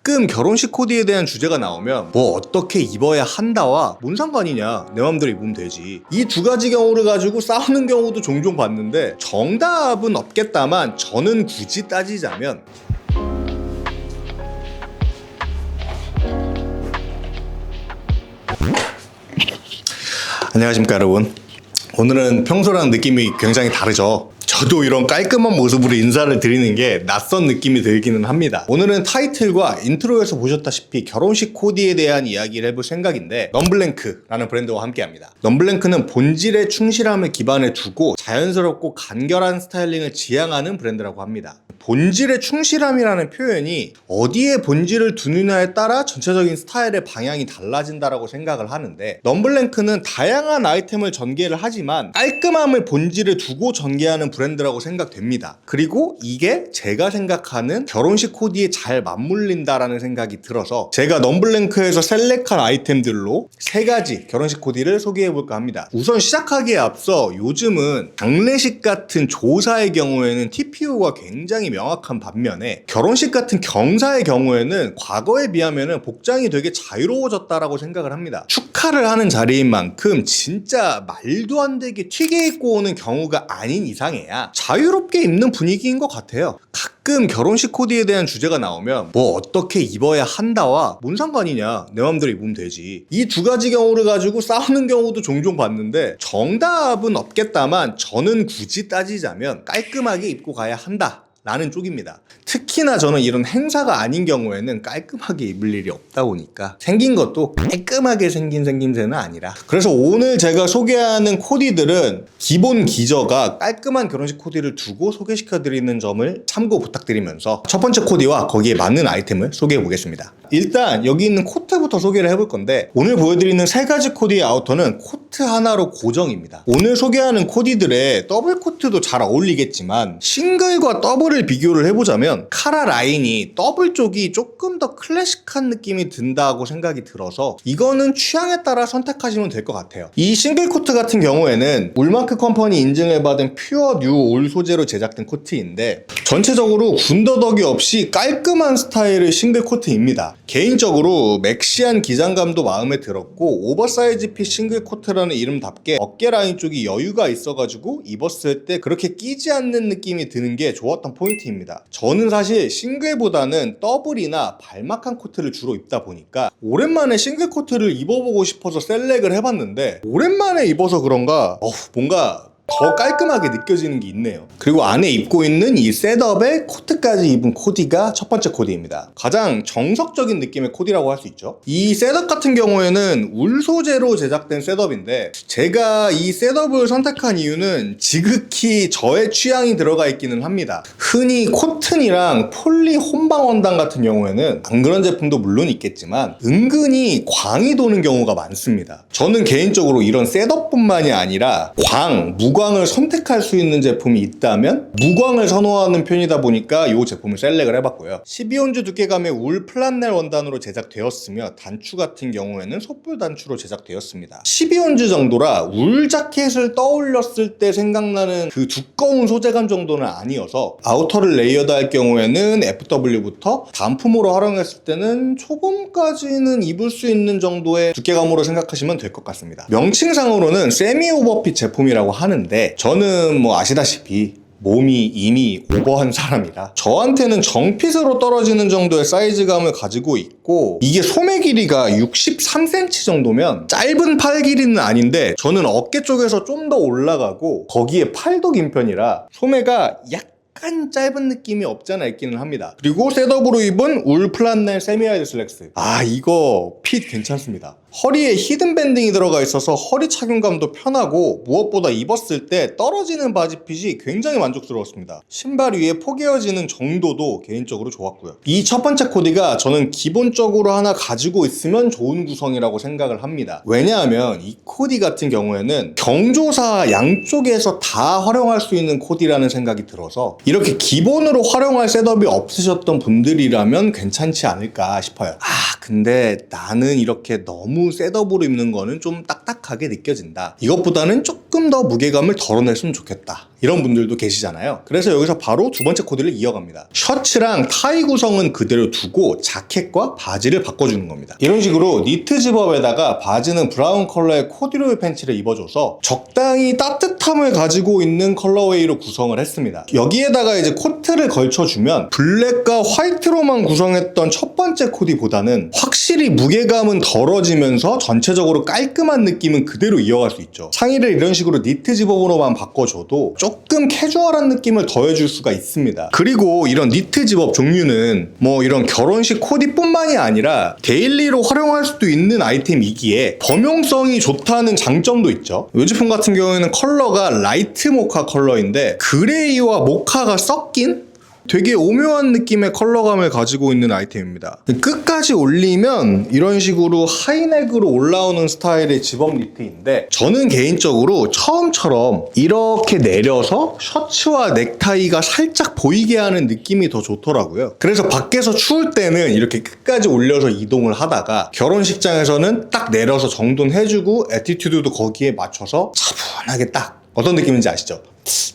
가끔 결혼식 코디에 대한 주제가 나오면 뭐 어떻게 입어야 한다와 뭔 상관이냐, 내 맘대로 입으면 되지, 이 두 가지 경우를 가지고 싸우는 경우도 종종 봤는데 정답은 없겠다만 저는 굳이 따지자면 안녕하십니까 여러분. 오늘은 평소랑 느낌이 굉장히 다르죠. 저도 이런 깔끔한 모습으로 인사를 드리는 게 낯선 느낌이 들기는 합니다. 오늘은 타이틀과 인트로에서 보셨다시피 결혼식 코디에 대한 이야기를 해볼 생각인데, 넌블랭크라는 브랜드와 함께합니다. 넌블랭크는 본질의 충실함을 기반에 두고 자연스럽고 간결한 스타일링을 지향하는 브랜드라고 합니다. 본질의 충실함이라는 표현이 어디에 본질을 두느냐에 따라 전체적인 스타일의 방향이 달라진다라고 생각을 하는데, 넌블랭크는 다양한 아이템을 전개를 하지만 깔끔함을 본질에 두고 전개하는 브랜드라고 생각됩니다. 그리고 이게 제가 생각하는 결혼식 코디에 잘 맞물린다라는 생각이 들어서 제가 넌블랭크에서 셀렉한 아이템들로 3가지 결혼식 코디를 소개해볼까 합니다. 우선 시작하기에 앞서 요즘은 장례식 같은 조사의 경우에는 TPO가 굉장히 명확한 반면에 결혼식 같은 경사의 경우에는 과거에 비하면 복장이 되게 자유로워졌다라고 생각을 합니다. 축하를 하는 자리인 만큼 진짜 말도 안 되게 튀게 입고 오는 경우가 아닌 이상해야 자유롭게 입는 분위기인 것 같아요. 가끔 결혼식 코디에 대한 주제가 나오면 뭐 어떻게 입어야 한다와 뭔 상관이냐, 내 맘대로 입으면 되지, 이 두 가지 경우를 가지고 싸우는 경우도 종종 봤는데 정답은 없겠다만 저는 굳이 따지자면 깔끔하게 입고 가야 한다 라는 쪽입니다. 특히나 저는 이런 행사가 아닌 경우에는 깔끔하게 입을 일이 없다 보니까 생긴 것도 깔끔하게 생긴 생김새는 아니라, 그래서 오늘 제가 소개하는 코디들은 기본 기저가 깔끔한 결혼식 코디를 두고 소개시켜드리는 점을 참고 부탁드리면서 첫 번째 코디와 거기에 맞는 아이템을 소개해 보겠습니다. 일단 여기 있는 코트부터 소개를 해볼 건데, 오늘 보여드리는 3가지 코디의 아우터는 코트 하나로 고정입니다. 오늘 소개하는 코디들의 더블 코트도 잘 어울리겠지만 싱글과 더블을 비교를 해보자면 카라 라인이 더블 쪽이 조금 더 클래식한 느낌이 든다고 생각이 들어서 이거는 취향에 따라 선택하시면 될 것 같아요. 이 싱글 코트 같은 경우에는 울마크 컴퍼니 인증을 받은 퓨어 뉴 올 소재로 제작된 코트인데 전체적으로 군더더기 없이 깔끔한 스타일의 싱글 코트입니다. 개인적으로 맥시한 기장감도 마음에 들었고 오버사이즈 핏 싱글 코트라는 이름답게 어깨 라인 쪽이 여유가 있어가지고 입었을 때 그렇게 끼지 않는 느낌이 드는 게 좋았던 포인트입니다. 저는 사실 싱글보다는 더블이나 발막한 코트를 주로 입다 보니까 오랜만에 싱글 코트를 입어보고 싶어서 셀렉을 해봤는데 오랜만에 입어서 그런가 뭔가 더 깔끔하게 느껴지는 게 있네요. 그리고 안에 입고 있는 이 셋업에 코트까지 입은 코디가 첫 번째 코디입니다. 가장 정석적인 느낌의 코디라고 할 수 있죠. 이 셋업 같은 경우에는 울 소재로 제작된 셋업인데 제가 이 셋업을 선택한 이유는 지극히 저의 취향이 들어가 있기는 합니다. 흔히 코튼이랑 폴리 혼방 원단 같은 경우에는 안 그런 제품도 물론 있겠지만 은근히 광이 도는 경우가 많습니다. 저는 개인적으로 이런 셋업뿐만이 아니라 무광을 선택할 수 있는 제품이 있다면 무광을 선호하는 편이다 보니까 이 제품을 셀렉을 해봤고요. 12온즈 두께감의 울 플란넬 원단으로 제작되었으며 단추 같은 경우에는 솥불 단추로 제작되었습니다. 12온즈 정도라 울 자켓을 떠올렸을 때 생각나는 그 두꺼운 소재감 정도는 아니어서 아우터를 레이어드할 경우에는 FW부터 단품으로 활용했을 때는 조금까지는 입을 수 있는 정도의 두께감으로 생각하시면 될 것 같습니다. 명칭상으로는 세미 오버핏 제품이라고 하는데 저는 아시다시피 몸이 이미 오버한 사람이라 저한테는 정핏으로 떨어지는 정도의 사이즈감을 가지고 있고, 이게 소매 길이가 63cm 정도면 짧은 팔 길이는 아닌데 저는 어깨 쪽에서 좀 더 올라가고 거기에 팔도 긴 편이라 소매가 약간 짧은 느낌이 없잖아 있기는 합니다. 그리고 셋업으로 입은 울 플란넬 세미와이드 슬랙스, 이거 핏 괜찮습니다. 허리에 히든 밴딩이 들어가 있어서 허리 착용감도 편하고 무엇보다 입었을 때 떨어지는 바지핏이 굉장히 만족스러웠습니다. 신발 위에 포개어지는 정도도 개인적으로 좋았고요. 이 첫 번째 코디가 저는 기본적으로 하나 가지고 있으면 좋은 구성이라고 생각을 합니다. 왜냐하면 이 코디 같은 경우에는 경조사 양쪽에서 다 활용할 수 있는 코디라는 생각이 들어서 이렇게 기본으로 활용할 셋업이 없으셨던 분들이라면 괜찮지 않을까 싶어요. 근데 나는 이렇게 너무 셋업으로 입는 거는 좀 딱딱하게 느껴진다, 이것보다는 조금 더 무게감을 덜어냈으면 좋겠다, 이런 분들도 계시잖아요. 그래서 여기서 바로 두 번째 코디를 이어갑니다. 셔츠랑 타이 구성은 그대로 두고 자켓과 바지를 바꿔주는 겁니다. 이런 식으로 니트 집업에다가 바지는 브라운 컬러의 코듀로이 팬츠를 입어줘서 적당히 따뜻함을 가지고 있는 컬러웨이로 구성을 했습니다. 여기에다가 이제 코트를 걸쳐주면 블랙과 화이트로만 구성했던 첫 번째 코디보다는 확실히 무게감은 덜어지면서 전체적으로 깔끔한 느낌은 그대로 이어갈 수 있죠. 상의를 이런 식으로 니트 집업으로만 바꿔줘도 조금 캐주얼한 느낌을 더해줄 수가 있습니다. 그리고 이런 니트 집업 종류는 뭐 이런 결혼식 코디뿐만이 아니라 데일리로 활용할 수도 있는 아이템이기에 범용성이 좋다는 장점도 있죠. 이 제품 같은 경우에는 컬러가 라이트 모카 컬러인데 그레이와 모카가 섞인 되게 오묘한 느낌의 컬러감을 가지고 있는 아이템입니다. 끝까지 올리면 이런 식으로 하이넥으로 올라오는 스타일의 집업 니트인데 저는 개인적으로 처음처럼 이렇게 내려서 셔츠와 넥타이가 살짝 보이게 하는 느낌이 더 좋더라고요. 그래서 밖에서 추울 때는 이렇게 끝까지 올려서 이동을 하다가 결혼식장에서는 딱 내려서 정돈해주고 애티튜드도 거기에 맞춰서 차분하게 딱 어떤 느낌인지 아시죠?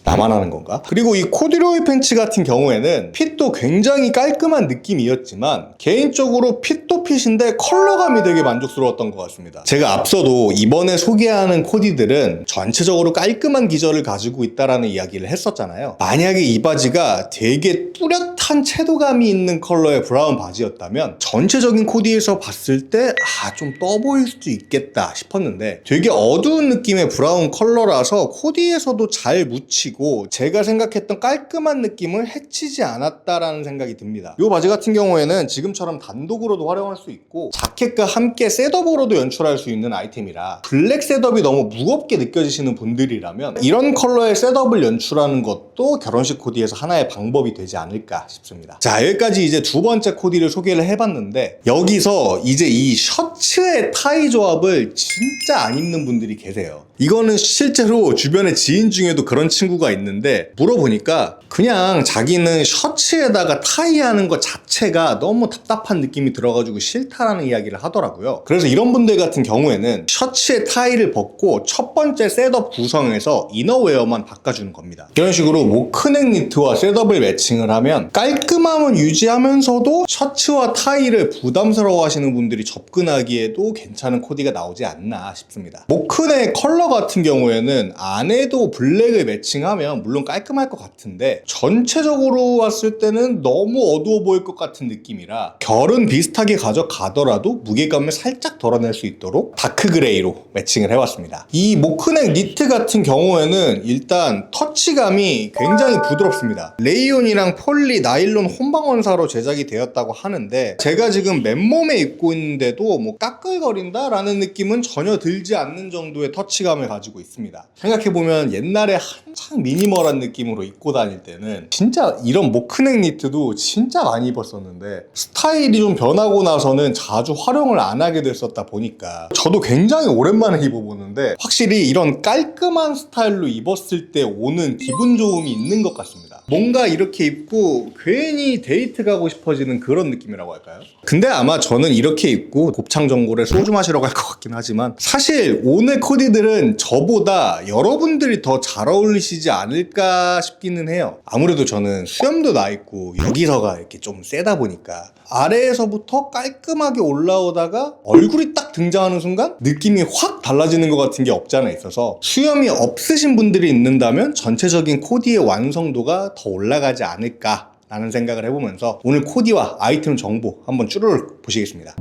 나만 하는 건가? 그리고 이 코듀로이 팬츠 같은 경우에는 핏도 굉장히 깔끔한 느낌이었지만 개인적으로 핏도 핏인데 컬러감이 되게 만족스러웠던 것 같습니다. 제가 앞서도 이번에 소개하는 코디들은 전체적으로 깔끔한 기저를 가지고 있다라는 이야기를 했었잖아요. 만약에 이 바지가 되게 뚜렷한 채도감이 있는 컬러의 브라운 바지였다면 전체적인 코디에서 봤을 때 좀 떠 보일 수도 있겠다 싶었는데 되게 어두운 느낌의 브라운 컬러라서 코디에서도 잘 묻히고 제가 생각했던 깔끔한 느낌을 해치지 않았다라는 생각이 듭니다. 이 바지 같은 경우에는 지금처럼 단독으로도 활용할 수 있고 자켓과 함께 셋업으로도 연출할 수 있는 아이템이라 블랙 셋업이 너무 무겁게 느껴지시는 분들이라면 이런 컬러의 셋업을 연출하는 것도 결혼식 코디에서 하나의 방법이 되지 않을까 싶습니다. 자, 여기까지 이제 두 번째 코디를 소개를 해봤는데 여기서 이제 이 셔츠의 타이 조합을 진짜 안 입는 분들이 계세요. 이거는 실제로 주변에 지인 중에도 그런 친구가 있는데 물어보니까 그냥 자기는 셔츠에다가 타이하는 것 자체가 너무 답답한 느낌이 들어가지고 싫다라는 이야기를 하더라고요. 그래서 이런 분들 같은 경우에는 셔츠에 타이를 벗고 첫 번째 셋업 구성에서 이너웨어만 바꿔주는 겁니다. 이런 식으로 모크넥 니트와 셋업을 매칭을 하면 깔끔함은 유지하면서도 셔츠와 타이를 부담스러워 하시는 분들이 접근하기에도 괜찮은 코디가 나오지 않나 싶습니다. 모크넥 컬러 같은 경우에는 안에도 블랙을 매칭하면 물론 깔끔할 것 같은데 전체적으로 봤을 때는 너무 어두워 보일 것 같은 느낌이라 결은 비슷하게 가져가더라도 무게감을 살짝 덜어낼 수 있도록 다크 그레이로 매칭을 해봤습니다. 이 모크넥 니트 같은 경우에는 일단 터치감이 굉장히 부드럽습니다. 레이온이랑 폴리, 나일론 혼방원사로 제작이 되었다고 하는데 제가 지금 맨몸에 입고 있는데도 뭐 까끌거린다 라는 느낌은 전혀 들지 않는 정도의 터치감을 가지고 있습니다. 생각해보면 옛날에 한창 미니멀한 느낌으로 입고 다닐 때는 진짜 이런 모크넥 니트도 진짜 많이 입었었는데 스타일이 좀 변하고 나서는 자주 활용을 안 하게 됐었다 보니까 저도 굉장히 오랜만에 입어보는데 확실히 이런 깔끔한 스타일로 입었을 때 오는 기분 좋음이 있는 것 같습니다. 뭔가 이렇게 입고 괜히 데이트 가고 싶어지는 그런 느낌이라고 할까요? 근데 아마 저는 이렇게 입고 곱창 전골에 소주 마시러 갈 것 같긴 하지만 사실 오늘 코디들은 저보다 여러분들이 더 잘 어울리시지 않을까 싶기는 해요. 아무래도 저는 수염도 나 있고 여기서가 이렇게 좀 세다 보니까 아래에서부터 깔끔하게 올라오다가 얼굴이 딱 등장하는 순간 느낌이 확 달라지는 것 같은 게 없지 않아 있어서 수염이 없으신 분들이 있는다면 전체적인 코디의 완성도가 더 올라가지 않을까 라는 생각을 해보면서 오늘 코디와 아이템 정보 한번 쭈루룩 보시겠습니다.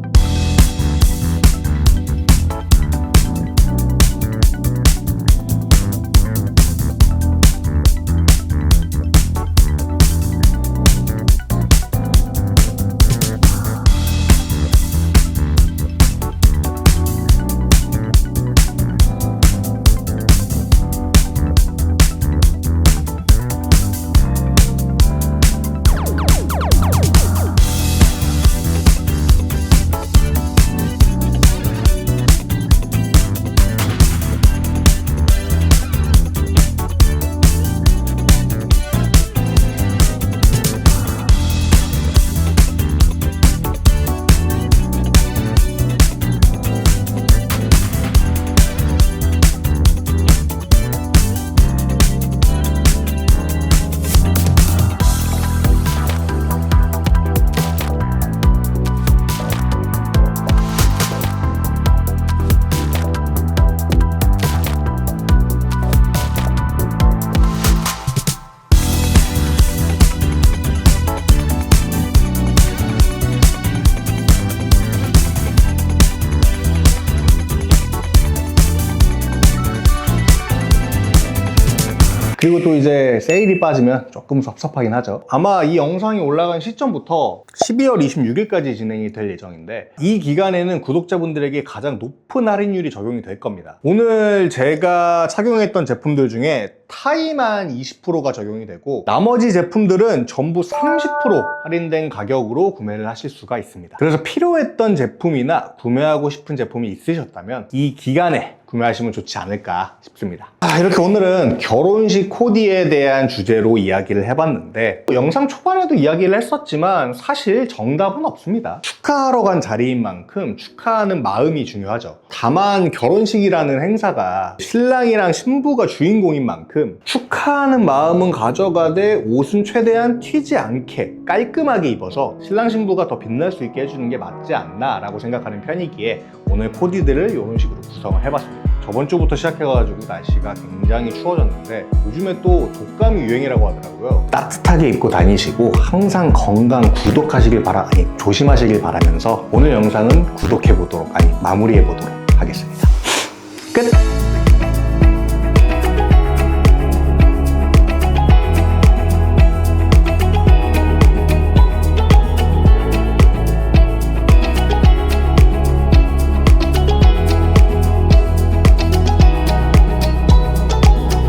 그리고 또 이제 세일이 빠지면 조금 섭섭하긴 하죠. 아마 이 영상이 올라간 시점부터 12월 26일까지 진행이 될 예정인데 이 기간에는 구독자분들에게 가장 높은 할인율이 적용이 될 겁니다. 오늘 제가 착용했던 제품들 중에 타이만 20%가 적용이 되고 나머지 제품들은 전부 30% 할인된 가격으로 구매를 하실 수가 있습니다. 그래서 필요했던 제품이나 구매하고 싶은 제품이 있으셨다면 이 기간에 구매하시면 좋지 않을까 싶습니다. 이렇게 오늘은 결혼식 코디에 대한 주제로 이야기를 해봤는데 영상 초반에도 이야기를 했었지만 사실 정답은 없습니다. 축하하러 간 자리인 만큼 축하하는 마음이 중요하죠. 다만 결혼식이라는 행사가 신랑이랑 신부가 주인공인 만큼 축하하는 마음은 가져가되 옷은 최대한 튀지 않게 깔끔하게 입어서 신랑 신부가 더 빛날 수 있게 해주는 게 맞지 않나 라고 생각하는 편이기에 오늘 코디들을 이런 식으로 구성을 해봤습니다. 저번 주부터 시작해가지고 날씨가 굉장히 추워졌는데 요즘에 또 독감이 유행이라고 하더라고요. 따뜻하게 입고 다니시고 항상 건강 조심하시길 바라면서 오늘 영상은 마무리해보도록 하겠습니다. 끝!